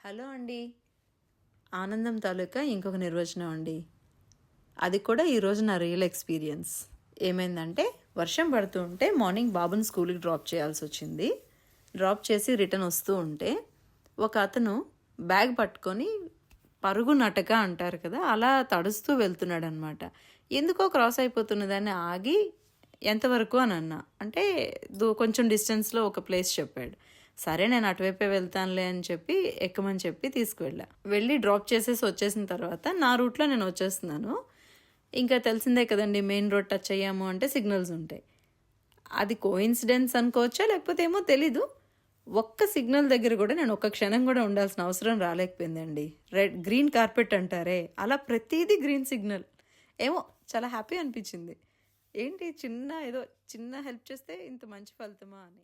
Hello అండి. ఆనందం తాలూకా ఇంకొక నిర్వచనం అండి. అది కూడా ఈరోజు నా రియల్ ఎక్స్పీరియన్స్. ఏమైందంటే వర్షం పడుతూ ఉంటే మార్నింగ్ బాబుని స్కూల్కి డ్రాప్ చేయాల్సి వచ్చింది. డ్రాప్ చేసి రిటర్న్ వస్తూ ఉంటే ఒక అతను బ్యాగ్ పట్టుకొని పరుగు నటక అంటారు కదా, అలా తడుస్తూ వెళ్తున్నాడు అనమాట. ఎందుకో క్రాస్ అయిపోతున్నదాన్ని ఆగి ఎంతవరకు అని అన్నా. అంటే కొంచెం డిస్టెన్స్లో ఒక ప్లేస్ చెప్పాడు. సరే నేను అటువైపే వెళ్తానులే అని చెప్పి ఎక్కమని చెప్పి తీసుకువెళ్ళా. వెళ్ళి డ్రాప్ చేసేసి వచ్చేసిన తర్వాత నా రూట్లో నేను వచ్చేస్తున్నాను. ఇంకా తెలిసిందే కదండి, మెయిన్ రోడ్ టచ్ అయ్యాము అంటే సిగ్నల్స్ ఉంటాయి. అది కోఇన్సిడెన్స్ అనుకోవచ్చా లేకపోతే ఏమో తెలీదు. ఒక్క సిగ్నల్ దగ్గర కూడా నేను ఒక్క క్షణం కూడా ఉండాల్సిన అవసరం రాలేకపోయిందండి. గ్రీన్ కార్పెట్ అంటారే, అలా ప్రతిదీ గ్రీన్ సిగ్నల్. ఏమో చాలా హ్యాపీ అనిపించింది. ఏంటి ఏదో చిన్న హెల్ప్ చేస్తే ఇంత మంచి ఫలితమా అని.